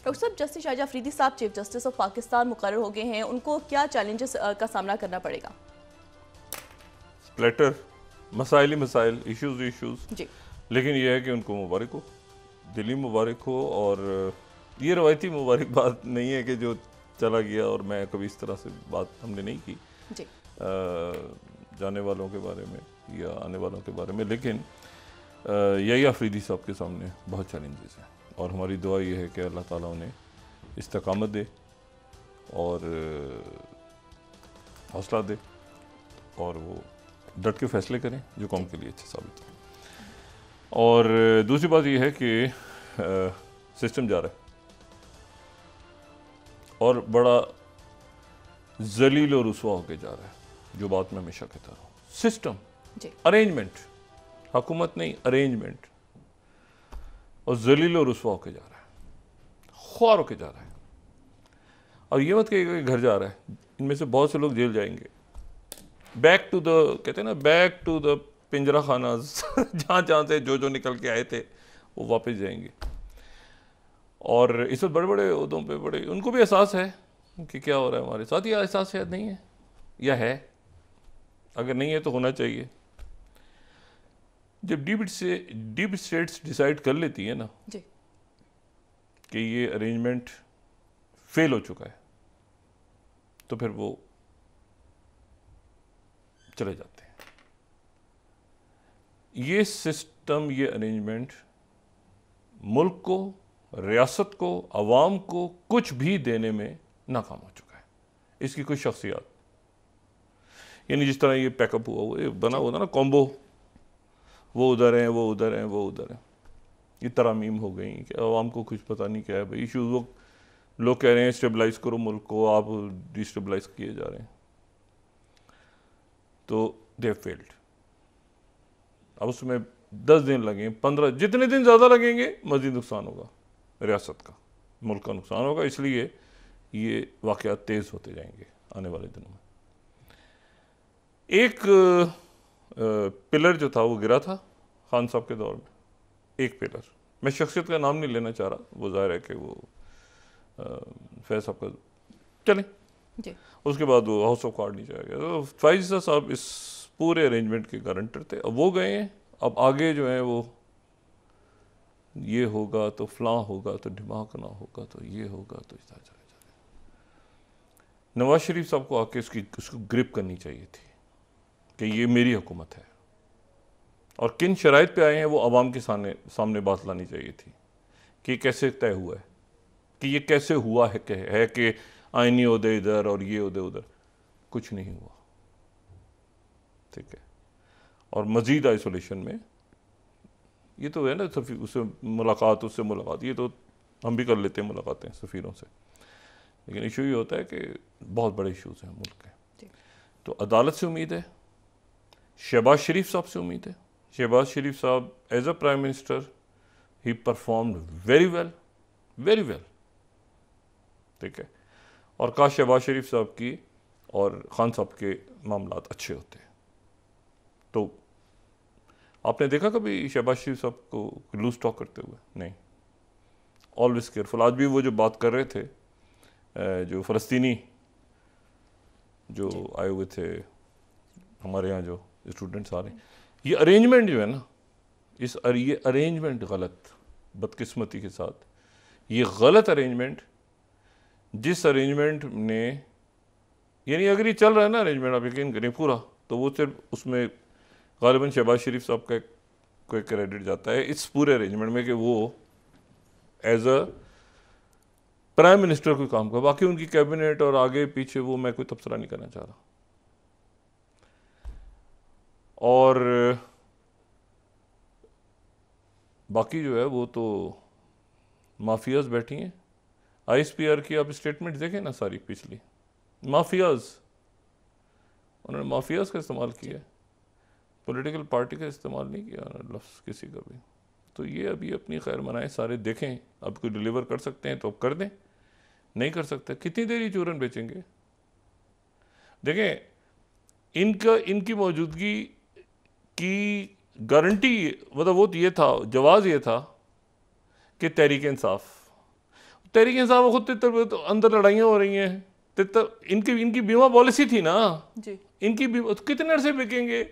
Doctor साहब, justice Shahjahan Afridi साहब chief justice of Pakistan मुकर्रर हो गए हैं, उनको क्या चैलेंजेस का सामना करना पड़ेगा? स्प्लेटर, मसाइल ही मसाइल, इश्यूज। जी लेकिन यह है कि उनको मुबारक हो, दिली मुबारक हो। और ये रवायती मुबारकबाद नहीं है कि जो चला गया, और मैं कभी इस तरह से बात हमने नहीं की जी जाने वालों के बारे में या आने वालों के बारे में। लेकिन यही अफरीदी साहब के सामने बहुत चैलेंजेस हैं, और हमारी दुआ ये है कि अल्लाह ताला उन्हें इस्तकामत दे और हौसला दे, और वो डट के फैसले करें जो कौम के लिए अच्छे साबित हो। और दूसरी बात यह है कि सिस्टम जा रहा है और बड़ा जलील और रुसवा होके जा रहा है, जो बात मैं हमेशा कहता रहा हूँ। सिस्टम, अरेंजमेंट, हुकूमत नहीं, अरेंजमेंट, और जलील और रुसवा होके जा रहा है, ख्वार होके जा रहा है। और ये मत कहिएगा कि घर जा रहा है, इनमें से बहुत से लोग जेल जाएंगे। बैक टू द, कहते हैं ना, बैक टू द पिंजरा खाना जहाँ से जो निकल के आए थे वो वापस जाएंगे। और इस वक्त बड़े बड़े उहदों पे बड़े, उनको भी एहसास है कि क्या हो रहा है हमारे साथ। या एहसास शायद नहीं है, या है, अगर नहीं है तो होना चाहिए। जब डीप स्टेट्स डिसाइड कर लेती है ना जी कि ये अरेंजमेंट फेल हो चुका है, तो फिर वो चले जाते हैं। ये सिस्टम, ये अरेंजमेंट मुल्क को, रियासत को, अवाम को कुछ भी देने में नाकाम हो चुका है। इसकी कोई शख्सियत, यानी जिस तरह ये पैकअप हुआ, वो बना हुआ था ना कॉम्बो, वो उधर हैं, वो उधर हैं, वो उधर हैं, ये तरामीम हो गई कि अवाम को कुछ पता नहीं क्या है भाई। इशूज़ वो लोग कह रहे हैं स्टेबलाइज करो मुल्क को, आप डिस्टेबलाइज किए जा रहे हैं, तो दे फेल्ड। अब उसमें 10 दिन लगे, 15, जितने दिन ज़्यादा लगेंगे मज़ीद नुकसान होगा, रियासत का, मुल्क का नुकसान होगा। इसलिए ये वाक़यात तेज़ होते जाएंगे आने वाले दिनों में। एक पिलर जो था वो गिरा था खान साहब के दौर में, एक पिलर। मैं शख्सियत का नाम नहीं लेना चाह रहा, वो जाहिर है कि वो फैज़ साहब का चलें जी। उसके बाद वो हाउस ऑफ कार्ड नहीं जाएगा। तो फैज़ साहब इस पूरे अरेंजमेंट के गारंटर थे। अब वो गए हैं, अब आगे जो है वो ये होगा तो फलां होगा, तो ढिमाकना होगा, तो ये होगा, तो इस तरह चले जा रहे। नवाज शरीफ साहब को आके उसको ग्रिप करनी चाहिए थी कि ये मेरी हुकूमत है, और किन शराइत पे आए हैं वो अवाम के सामने बात लानी चाहिए थी कि कैसे तय हुआ है, कि ये कैसे हुआ है कि आईनी उहदे इधर और ये उहदे उधर। कुछ नहीं हुआ, ठीक है। और मज़ीद आइसोलेशन में ये तो है ना, उससे मुलाकात, ये तो हम भी कर लेते हैं मुलाकातें सफ़ीरों से, लेकिन इशू ये होता है कि बहुत बड़े इशूज़ हैं मुल्क के। तो अदालत से उम्मीद है, शहबाज शरीफ साहब से उम्मीद है। शहबाज शरीफ साहब as a prime minister he performed very well, ठीक है। और काश शहबाज शरीफ साहब की और खान साहब के मामलात अच्छे होते। तो आपने देखा कभी शहबाज शरीफ साहब को लूज टॉक करते हुए? नहीं, ऑलवेज केयरफुल। आज भी वो जो बात कर रहे थे, जो फ़लस्तीनी जो आए हुए थे हमारे यहाँ, जो स्टूडेंट्स आ रहे हैं, ये अरेंजमेंट जो है ना, ये अरेंजमेंट गलत, बदकिस्मती के साथ ये गलत अरेंजमेंट, जिस अरेंजमेंट ने, यानी अगर ये चल रहा है ना अरेंजमेंट, आप यकीन करें पूरा, तो वो सिर्फ उसमें गालिबन शहबाज शरीफ साहब का कोई क्रेडिट जाता है इस पूरे अरेंजमेंट में कि वो एज अ प्राइम मिनिस्टर कोई काम कर। बाकी उनकी कैबिनेट और आगे पीछे वो मैं कोई तबसरा नहीं करना चाह रहा। और बाकी जो है वो तो माफियाज बैठी हैं। ISPR की आप स्टेटमेंट देखें ना, सारी पिछली माफियाज, उन्होंने माफियाज का इस्तेमाल किया, पॉलिटिकल पार्टी का इस्तेमाल नहीं किया लफ्ज़ किसी का भी। तो ये अभी अपनी खैर मनाएं, सारे देखें, अब कोई डिलीवर कर सकते हैं तो अब कर दें, नहीं कर सकते कितनी देर ही चूरन बेचेंगे। देखें इनकी मौजूदगी की गारंटी, मतलब वो ये था, जवाज़ ये था कि तहरीक इंसाफ, तहरीक इंसाफ खुद तो अंदर लड़ाइयाँ हो रही हैं, इनकी बीमा पॉलिसी थी ना जी, इनकी बीमा, कितने से बिकेंगे,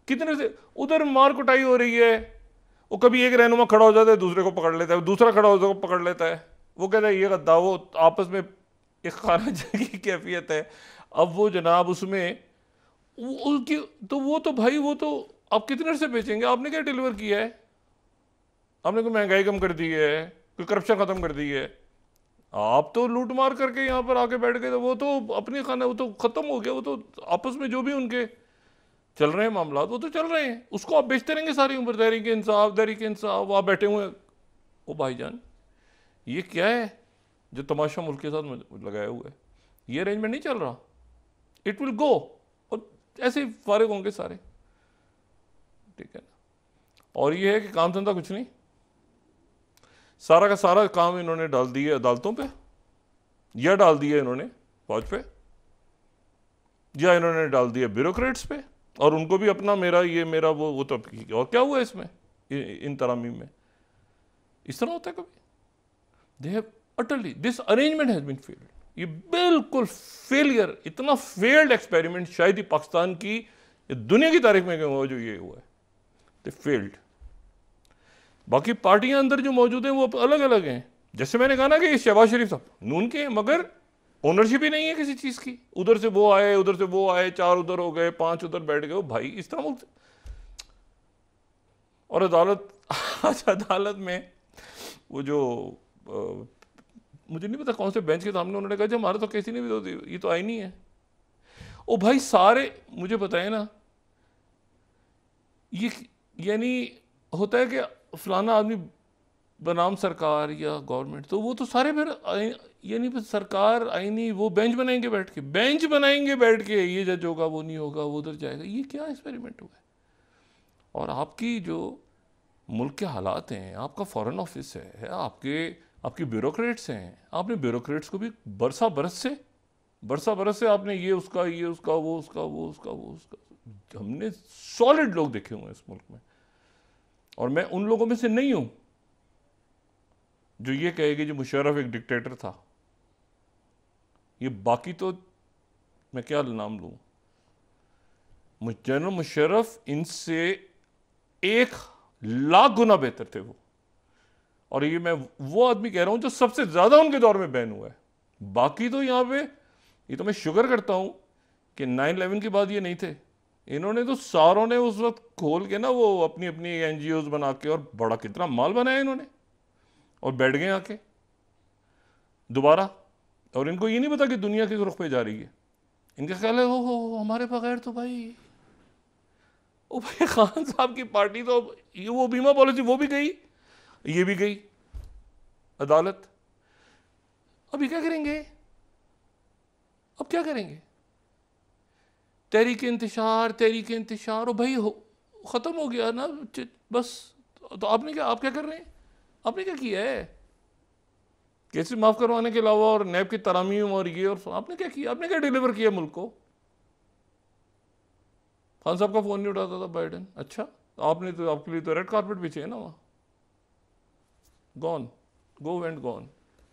कितने से। उधर मार कुटाई हो रही है, वो कभी एक रहनुमा खड़ा हो जाता है दूसरे को पकड़ लेता है, दूसरा खड़ा हो जाता है पकड़ लेता है, वो कहता है ये गद्दा, वो आपस में एक खाना जंगी की कैफियत है। अब वो जनाब उसमें उनकी तो वो तो भाई वो तो आप कितने से बेचेंगे। आपने क्या डिलीवर किया है? आपने कोई महंगाई कम कर दी है, कोई करप्शन खत्म कर दी है? आप तो लूट मार करके यहाँ पर आके बैठ गए, तो वो तो अपने खाना वो तो खत्म हो गया। वो तो आपस में जो भी उनके चल रहे हैं मामला वो तो चल रहे हैं, उसको आप बेचते रहेंगे सारी उम्र। तहरीक इंसाफ आप बैठे हुए हैं। ओ भाईजान ये क्या है जो तमाशा मुल्क के साथ लगाया हुआ है? ये अरेंजमेंट नहीं चल रहा। इट विल गो, और ऐसे ही फारिग होंगे सारे, ठीक है ना। और ये है कि काम धंधा कुछ नहीं, सारा का सारा काम इन्होंने डाल दिया अदालतों पे, या डाल दिया इन्होंने फौज पे, या इन्होंने डाल दिया ब्यूरोक्रेट्स पे। और उनको भी अपना मेरा ये मेरा वो तो और क्या हुआ इसमें, इन तरामीम में इस तरह होता है कभी? They have utterly this arrangement has been failed. ये बिल्कुल फेलियर, इतना फेल्ड एक्सपेरिमेंट शायद ही पाकिस्तान की दुनिया की तारीख में हुआ जो ये हुआ है। They failed. बाकी पार्टियां अंदर जो मौजूद हैं वो अलग अलग हैं। जैसे मैंने कहा ना कि शहबाज शरीफ साहब नून के हैं, मगर ओनरशिप ही नहीं है किसी चीज की। उधर से वो आए, उधर से वो आए, 4 उधर हो गए, 5 उधर बैठ गए। भाई इस तरह मुल्क। और अदालत आज अदालत में वो जो मुझे नहीं पता कौन से बेंच के सामने उन्होंने कहा हमारा तो केस ही नहीं, तो ये तो आई नहीं है। ओ भाई सारे मुझे बताए ना, ये यानी होता है कि फलाना आदमी बनाम सरकार या गवर्नमेंट, तो वो तो सारे फिर यानी फिर सरकार आईनी वो बेंच बनाएंगे बैठ के, बेंच बनाएंगे बैठ के, ये जज होगा वो नहीं होगा, वो उधर जाएगा। ये क्या एक्सपेरिमेंट हुआ है? और आपकी जो मुल्क के हालात हैं, आपका फॉरेन ऑफिस है, आपकी ब्यूरोक्रेट्स हैं, आपने ब्यूरोक्रेट्स को भी बरसा बरस से आपने ये उसका वो उसका हमने सॉलिड लोग देखे हुए हैं इस मुल्क में। और मैं उन लोगों में से नहीं हूं जो ये कहेगी जो मुशर्रफ एक डिक्टेटर था। ये बाकी तो मैं क्या नाम लूं, जनरल मुशर्रफ इनसे 1,00,000 गुना बेहतर थे वो। और ये मैं वो आदमी कह रहा हूं जो सबसे ज्यादा उनके दौर में बैन हुआ है। बाकी तो यहां पे ये तो मैं शुक्र करता हूं कि 9/11 के बाद ये नहीं थे। इन्होंने तो सारों ने उस वक्त खोल के ना वो अपनी अपनी NGOs बना के और बड़ा कितना माल बनाया इन्होंने, और बैठ गए आके दोबारा। और इनको ये नहीं पता कि दुनिया किस रुख पे जा रही है। इनका ख्याल है हो हमारे बगैर तो भाई, ओ भाई खान साहब की पार्टी तो ये वो बीमा पॉलिसी वो भी गई, ये भी गई अदालत। अभी क्या करेंगे? अब क्या करेंगे? तहरीक इंतशार, और भाई खत्म हो गया ना बस। तो आप क्या कर रहे हैं? आपने क्या किया है? केसेस माफ करवाने के अलावा और नैब की तरामीम और ये और आपने क्या किया? आपने क्या डिलीवर किया मुल्क को? खान साहब का फोन नहीं उठाता था बाइडेन, अच्छा आपने तो आपके लिए तो रेड कारपेट बिछे है ना वहाँ। गॉन।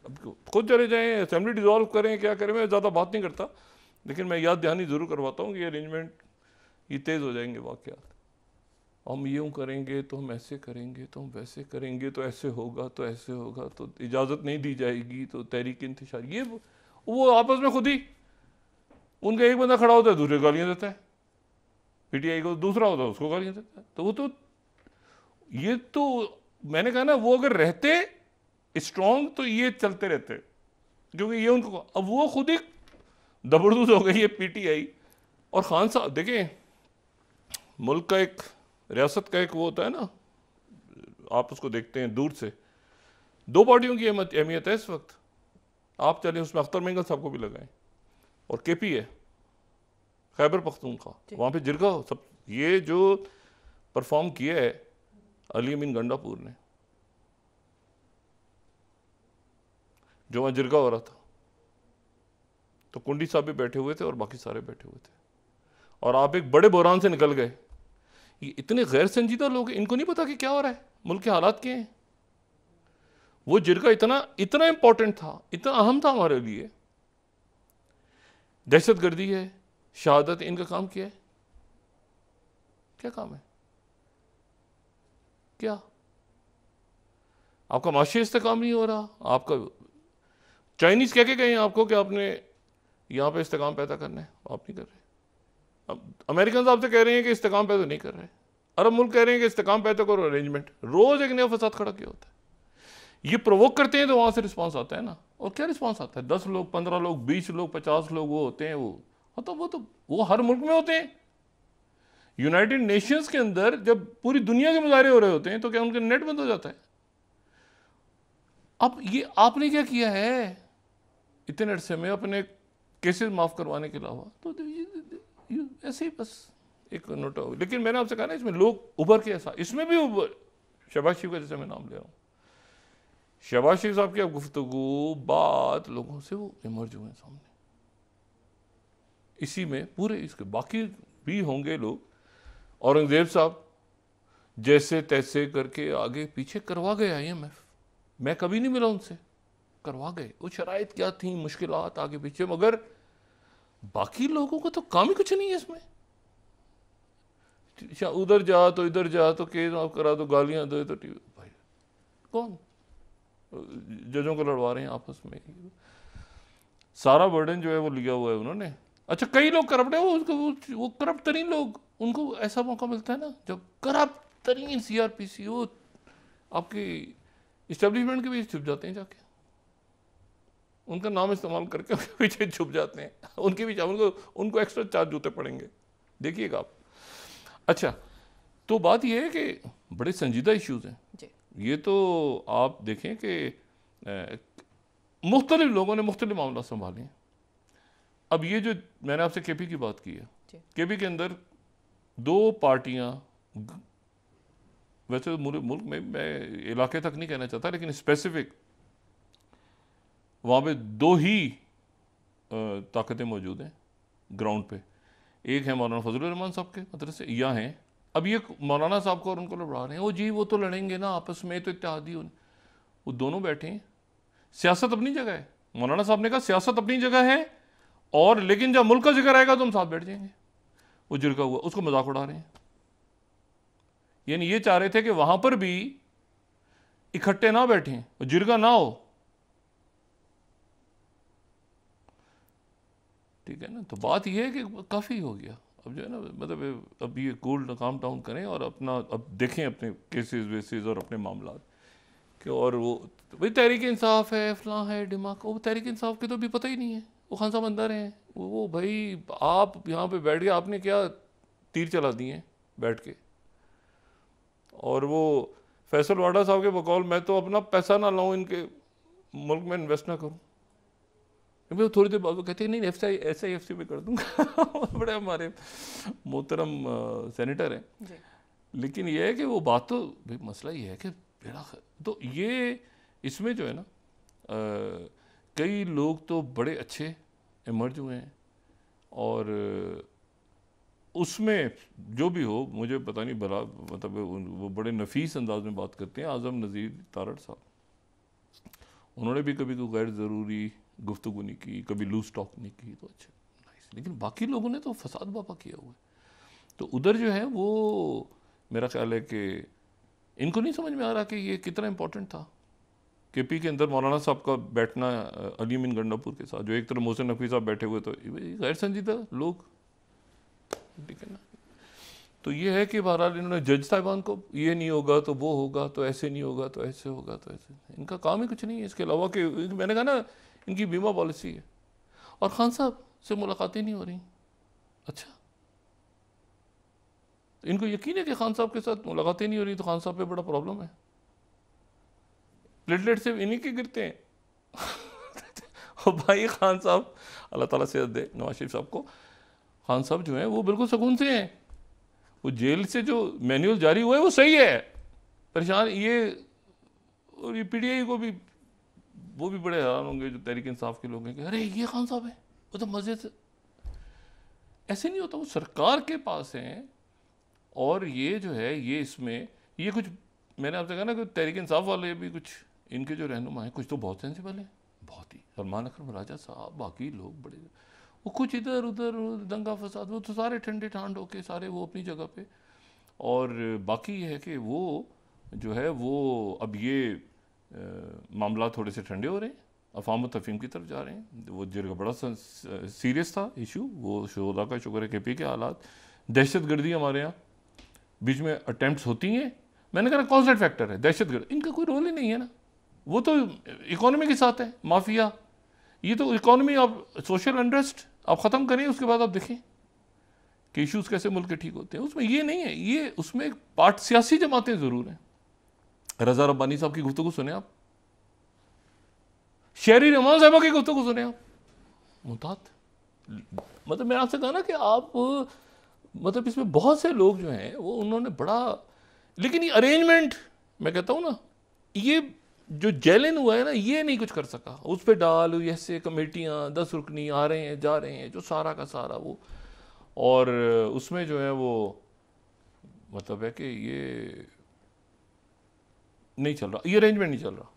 अब खुद चले जाएं, असेंबली डिसॉल्व करें, क्या करें, मैं ज़्यादा बात नहीं करता, लेकिन मैं याद दहानी ज़रूर करवाता हूँ कि अरेंजमेंट ये तेज़ हो जाएंगे वाक़यात। हम यूँ करेंगे तो हम ऐसे करेंगे, तो हम वैसे करेंगे, तो ऐसे होगा, तो ऐसे होगा, तो इजाज़त नहीं दी जाएगी, तो तहरीक इंतशार, ये वो आपस में खुद ही उनका एक बंदा खड़ा होता है दूसरे गालियाँ देता है, PTI को दूसरा होता है उसको गालियाँ देता है। तो वो तो ये तो मैंने कहा ना, वो अगर रहते स्ट्रॉन्ग तो ये चलते रहते, क्योंकि ये उनको अब वो खुद ही दबरदूस हो गई है PTI। और खान साहब देखें, मुल्क का एक रियासत का एक वो होता है ना, आप उसको देखते हैं दूर से, 2 पार्टियों की अहमियत है इस वक्त। आप चलें उसमें अख्तर मेंगल साहब को भी लगाएं, और KP है खैबर पख्तूनख्वा, वहाँ पे जिरगा सब ये जो परफॉर्म किया है अली अमीन गंडापुर ने, जो वहाँ जिरगा हो रहा था, तो कुंडी साहब भी बैठे हुए थे और बाकी सारे बैठे हुए थे। और आप एक बड़े बहरान से निकल गए। ये इतने गैर संजीदा लोग हैं, इनको नहीं पता कि क्या हो रहा है, मुल्क के हालात क्या हैं। वो जिरगा इतना इतना इंपॉर्टेंट था, इतना अहम था हमारे लिए। दहशतगर्दी है, शहादत, इनका काम क्या है? क्या काम है? क्या आपका माशी इस्तेकाम नहीं हो रहा? आपका चाइनीज कह के गए हैं आपको कि आपने यहां पे इस्तेकाम पैदा करना है, आप नहीं कर रहे। अब अमेरिकन आपसे कह रहे हैं कि इस्तेकाम पैदा नहीं कर रहे। अरब मुल्क कह रहे हैं कि इस्तेकाम पैदा करो, अरेंजमेंट। रोज एक नया फसाद खड़ा किया होता है। ये प्रोवोक करते हैं तो वहां से रिस्पॉन्स आता है ना। और क्या रिस्पॉन्स आता है? 10 लोग, 15 लोग, 20 लोग, 50 लोग वो होते हैं। वो हर मुल्क में होते हैं। यूनाइटेड नेशंस के अंदर जब पूरी दुनिया के मुजाहरे हो रहे होते हैं तो क्या उनका नेट बंद हो जाता है? अब ये आपने क्या किया है इतने अरसे में अपने केसेस माफ करवाने के अलावा? तो ऐसे ही बस एक नोट हो। लेकिन मैंने आपसे कहा ना, इसमें लोग उभर के ऐसा, इसमें भी शहबाज शरीफ का जैसे मैं नाम ले रहा हूँ, शहबाज शरीफ साहब की अब गुफ्तगू बात लोगों से वो इमर्ज हुए सामने। इसी में पूरे इसके बाकी भी होंगे लोग। औरंगजेब साहब जैसे तैसे करके आगे पीछे करवा गए IMF। मैं कभी नहीं मिला उनसे, करवा गए। वो शराइत क्या थी, मुश्किलात आगे पीछे, मगर बाकी लोगों का तो काम ही कुछ नहीं है इसमें। उधर जा तो इधर जा तो केस माफ करा दो, गालियां दो तो भाई कौन जजों को लड़वा रहे हैं आपस में? सारा बर्डन जो है वो लिया हुआ है उन्होंने। अच्छा, कई लोग करप्ट है, वो करप्ट तरीन लोग, उनको ऐसा मौका मिलता है ना जब करप्ट तरीन CRPC वो आपकी इस्टेब्लिशमेंट के बीच छुप जाते हैं, जाके उनका नाम इस्तेमाल करके उनके पीछे छुप जाते हैं, उनके पीछे उनको एक्स्ट्रा चार्ज जूते पड़ेंगे, देखिएगा आप। अच्छा, तो बात यह है कि बड़े संजीदा इश्यूज हैं ये। तो आप देखें कि मुख्तलिफ लोगों ने मुख्तलिफ मामला संभाले हैं। अब ये जो मैंने आपसे KP की बात की है, KP के अंदर 2 पार्टियां, वैसे तो मुल्क में मैं इलाके तक नहीं कहना चाहता, लेकिन स्पेसिफिक वहाँ पे 2 ही ताकतें मौजूद हैं ग्राउंड पे। एक है मौलाना फजलुर रहमान साहब के मदरसे, या हैं अब ये मौलाना साहब को और उनको लड़ा रहे हैं, वो जी वो तो लड़ेंगे ना आपस में, तो इत्तेहादी हो। वो दोनों बैठे हैं, सियासत अपनी जगह है। मौलाना साहब ने कहा सियासत अपनी जगह है, और लेकिन जब मुल्क का जिक्र आएगा तो हम साथ बैठ जाएंगे। वो जिरगा हुआ, उसको मजाक उड़ा रहे हैं। यानी ये चाह रहे थे कि वहां पर भी इकट्ठे ना बैठे, जिरगा ना हो, ठीक है ना। तो बात यह है कि काफ़ी हो गया अब जो है ना, मतलब अब ये कूल काम डाउन करें और अपना अब देखें अपने केसेस वेसेस और अपने मामला कि, और वो भाई तहरीक इंसाफ है, फलां है, दिमाग, वो तहरीक इंसाफ के तो भी पता ही नहीं है। वो खान साहब अंदर हैं, वो भाई आप यहाँ पे बैठ गए, आपने क्या तीर चला दिए बैठ के। और वो फैसल वाडा साहब के बकौल, मैं तो अपना पैसा ना लाऊं इनके मुल्क में इन्वेस्ट ना करूं। मैं थोड़ी देर बाद वो कहते हैं नहीं SIFC में कर दूंगा बड़े हमारे मोहतरम सेनेटर हैं। लेकिन ये है कि वो बात तो भाई मसला ये है कि तो ये इसमें जो है ना कई लोग तो बड़े अच्छे इमर्ज हुए हैं, और उसमें जो भी हो मुझे पता नहीं भला, मतलब वो बड़े नफीस अंदाज में बात करते हैं। आज़म नज़ीर तारड़ साहब, उन्होंने भी कभी कोई गैर ज़रूरी गुफ्तगू नहीं की, कभी लूज टॉक नहीं की, तो अच्छा नाइस। लेकिन बाकी लोगों ने तो फसाद बापा किया हुआ है। तो उधर जो है वो मेरा ख्याल है कि इनको नहीं समझ में आ रहा कि ये कितना इंपॉर्टेंट था। KP के अंदर मौलाना साहब का बैठना अली अमीन गंडापुर के साथ, जो एक तरफ मोहसिन नकवी साहब बैठे हुए, तो गैर संजीदा लोग, ठीक है ना। तो ये है कि बहरहाल इन्होंने जज साहिबान को ये नहीं होगा तो वो होगा, तो ऐसे नहीं होगा तो ऐसे होगा, तो ऐसे, इनका काम ही कुछ नहीं है इसके अलावा कि मैंने कहा ना इनकी बीमा पॉलिसी है। और खान साहब से मुलाकातें नहीं हो रही। अच्छा, तो इनको यकीन है कि खान साहब के साथ मुलाकातें नहीं हो रही तो खान साहब पे बड़ा प्रॉब्लम है। प्लेटलेट से इन्हीं के गिरते हैं और भाई खान साहब, अल्लाह ताला सेहत दे नवाज शरीफ साहब को, खान साहब जो हैं वो बिल्कुल सुकून से हैं। वो जेल से जो मैनुअल जारी हुआ है वो सही है, परेशान ये, और ये PTI को भी, वो भी बड़े हैरान होंगे जो तहरीक इंसाफ के लोग हैं कि अरे ये खान साहब है, वो तो मजे से। ऐसे नहीं होता, वो सरकार के पास हैं। और ये जो है ये इसमें ये कुछ, मैंने आपसे कहा ना कि तहरीक इंसाफ वाले भी कुछ इनके जो रहनुमा हैं कुछ तो बहुत सेंसिबल हैं, बहुत ही, सलमान अकरम राजा साहब, बाकी लोग बड़े, वो कुछ इधर उधर दंगा फसाद, वो तो सारे ठंडे ठांड होके सारे वो अपनी जगह पे। और बाकी ये है कि वो जो है वो अब ये मामला थोड़े से ठंडे हो रहे हैं, अफवाम तफहीम की तरफ जा रहे हैं। वो जगह बड़ा सीरियस था इशू, वो खुदा का शुक्र है के पी के हालात, दहशत गर्दी हमारे यहाँ बीच में अटैम्प्ट्स होती हैं, मैंने कहा कौन सा फैक्टर है दहशत गर्द, इनका कोई रोल ही नहीं है ना, वो तो इकोनॉमी के साथ है, माफिया, ये तो इकोनॉमी, आप सोशल अनरेस्ट आप ख़त्म करें, उसके बाद आप देखें कि इश्यूज़ कैसे मुल्क के ठीक होते हैं, उसमें ये नहीं है, ये उसमें एक पार्ट सियासी जमातें ज़रूर हैं। रज़ा रब्बानी साहब की गुफ्तगू सुने आप, शहरी रहमान साहबा की गुफ्तगू सुने आप, मुताद, मतलब मैं आपसे कहा ना कि आप, मतलब इसमें बहुत से लोग जो हैं वो उन्होंने बड़ा, लेकिन ये अरेंजमेंट, मैं कहता हूँ ना, ये जो जेलिन हुआ है ना, ये नहीं कुछ कर सका, उस पर डाल ऐसे कमेटियाँ 10 रुकनी आ रहे हैं जा रहे हैं, जो सारा का सारा वो, और उसमें जो है वो मतलब है कि ये नहीं चल रहा, ये अरेंजमेंट नहीं चल रहा।